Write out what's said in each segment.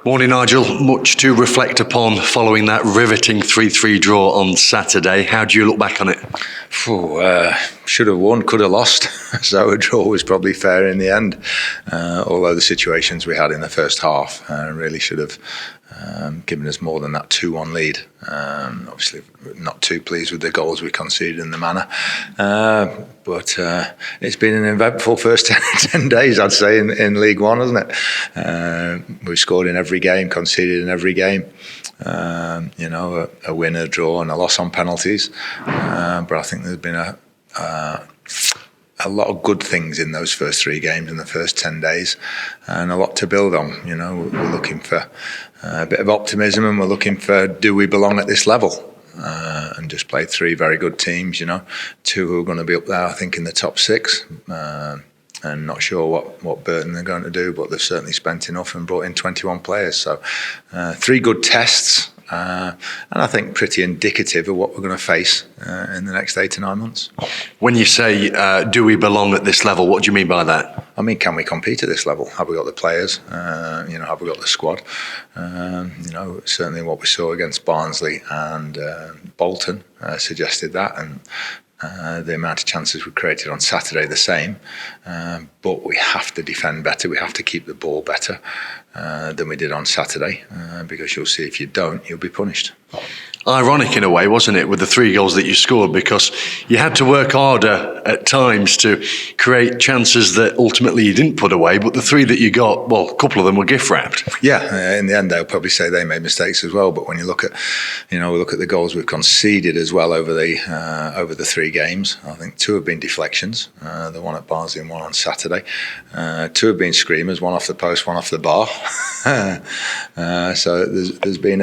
Morning, Nigel. Much to reflect upon following that riveting 3-3 draw on Saturday. How do you look back on it? Should have won, could have lost. So a draw was probably fair in the end. Although the situations we had in the first half really should have given us more than that 2-1 lead. Obviously, not too pleased with the goals we conceded in the manner. But it's been an eventful first 10 days, I'd say, in League One, hasn't it? We've scored in every game, conceded in every game. A win, a draw, and a loss on penalties. But I think there's been a lot of good things in those first 3 games in the first 10 days, and a lot to build on. We're looking for a bit of optimism, and we're looking for, do we belong at this level? And just played 3 very good teams, 2 who are going to be up there, I think, in the top 6. And not sure what Burton are going to do, but they've certainly spent enough and brought in 21 players. So 3 good tests, and I think pretty indicative of what we're going to face in the next 8 to 9 months. When you say, do we belong at this level, what do you mean by that? I mean, can we compete at this level? Have we got the players? Have we got the squad? Certainly what we saw against Barnsley and Bolton suggested that, and the amount of chances we created on Saturday the same. But we have to defend better. We have to keep the ball better than we did on Saturday, because you'll see if you don't, you'll be punished. Ironic in a way, wasn't it, with the 3 goals that you scored, because you had to work harder at times to create chances that ultimately you didn't put away, but the 3 that you got, well, a couple of them were gift wrapped. Yeah, in the end they'll probably say they made mistakes as well, but when you look at the goals we've conceded as well over the 3 games, I think 2 have been deflections, the one at Barnsley and one on Saturday. 2 have been screamers, one off the post, one off the bar. So there's been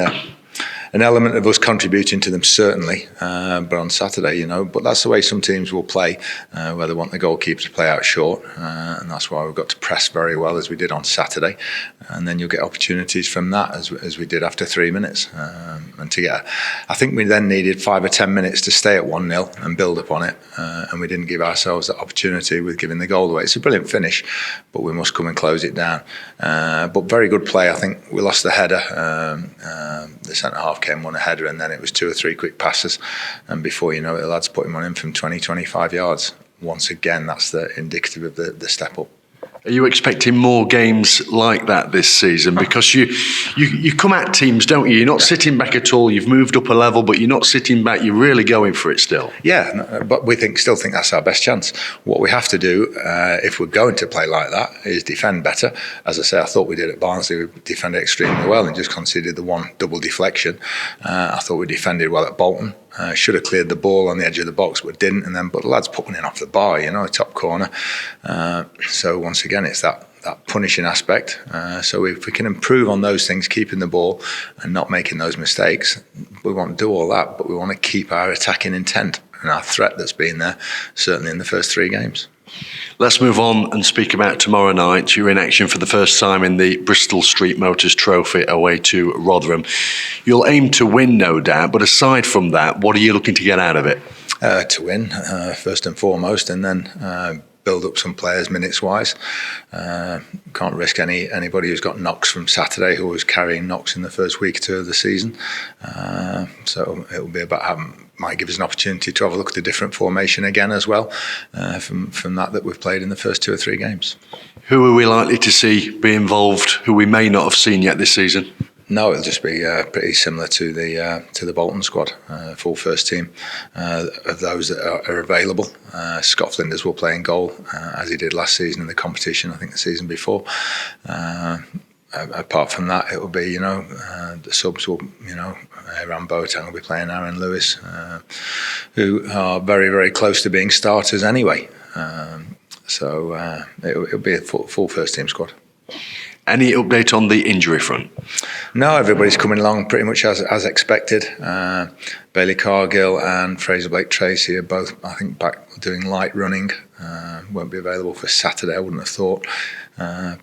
an element of us contributing to them, certainly, but on Saturday, but that's the way some teams will play, where they want the goalkeeper to play out short, and that's why we've got to press very well, as we did on Saturday, and then you'll get opportunities from that, as we did after 3 minutes, and I think we then needed 5 or 10 minutes to stay at 1-0 and build upon it, and we didn't give ourselves that opportunity with giving the goal away. It's a brilliant finish, but we must come and close it down. But very good play. I think we lost the header. The centre half came on a header, and then it was 2 or 3 quick passes, and before you know it, the lads put him on in from 20-25 yards. Once again, that's indicative of the step up. Are you expecting more games like that this season? Because you come at teams, don't you? You're not sitting back at all. You've moved up a level, but you're not sitting back. You're really going for it still. Yeah, but we still think that's our best chance. What we have to do, if we're going to play like that, is defend better. As I say, I thought we did at Barnsley. We defended extremely well and just conceded the 1 double deflection. I thought we defended well at Bolton. Should have cleared the ball on the edge of the box, but didn't. But the lads put one in off the bar, top corner. So once again, it's that punishing aspect. So if we can improve on those things, keeping the ball and not making those mistakes, we want to do all that, but we want to keep our attacking intent and our threat that's been there, certainly in the first 3 games. Let's move on and speak about tomorrow night. You're in action for the first time in the Bristol Street Motors Trophy away to Rotherham. You'll aim to win, no doubt, but aside from that, what are you looking to get out of it? To win, first and foremost, and then build up some players minutes-wise. Can't risk anybody who's got knocks from Saturday, who was carrying knocks in the first week or 2 of the season. So it'll be about might give us an opportunity to have a look at a different formation again as well, from that we've played in the first 2 or 3 games. Who are we likely to see be involved who we may not have seen yet this season? No, it'll just be pretty similar to the Bolton squad, full first team of those that are available. Scott Flinders will play in goal, as he did last season in the competition, I think the season before. Apart from that, it will be, the subs will, Aaron Boateng will be playing Aaron Lewis, who are very, very close to being starters anyway. So it'll be a full first team squad. Any update on the injury front? No, everybody's coming along pretty much as expected. Bailey Cargill and Fraser Blake-Tracy are both, I think, back doing light running. Won't be available for Saturday, I wouldn't have thought.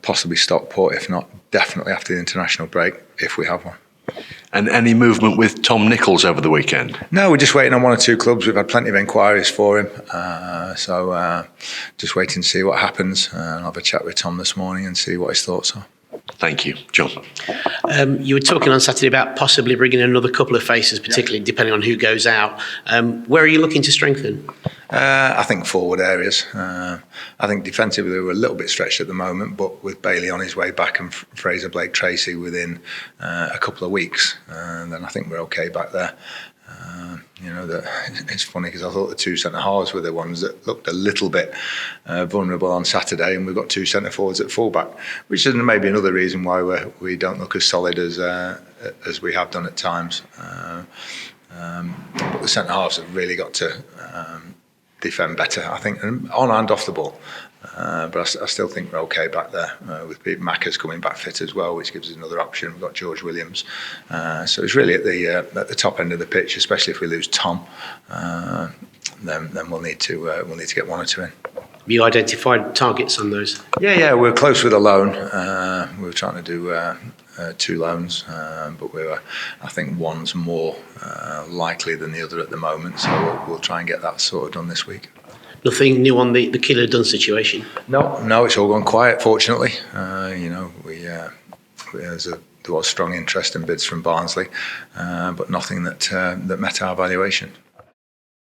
Possibly Stockport, if not, definitely after the international break, if we have one. And any movement with Tom Nichols over the weekend? No, we're just waiting on 1 or 2 clubs. We've had plenty of inquiries for him. So just waiting to see what happens. I'll have a chat with Tom this morning and see what his thoughts are. Thank you, John. You were talking on Saturday about possibly bringing in another couple of faces, particularly depending on who goes out. Where are you looking to strengthen? I think forward areas. I think defensively we're a little bit stretched at the moment, but with Bailey on his way back and Fraser Blake Tracy within a couple of weeks, then I think we're okay back there. It's funny because I thought the two centre halves were the ones that looked a little bit vulnerable on Saturday, and we've got two centre forwards at fullback, which is maybe another reason why we don't look as solid as we have done at times. But the centre halves have really got to defend better, I think, on and off the ball. But I still think we're okay back there with Macca's coming back fit as well, which gives us another option. We've got George Williams, so it's really at the top end of the pitch. Especially if we lose Tom, then we'll need to get one or two in. Have you identified targets on those? Yeah, we're close with a loan. We were trying to do 2 loans, but I think one's more likely than the other at the moment. So we'll try and get that sort of done this week. Nothing new on the Killer Dunn situation? No, it's all gone quiet, fortunately. There was strong interest in bids from Barnsley, but nothing that met our valuation.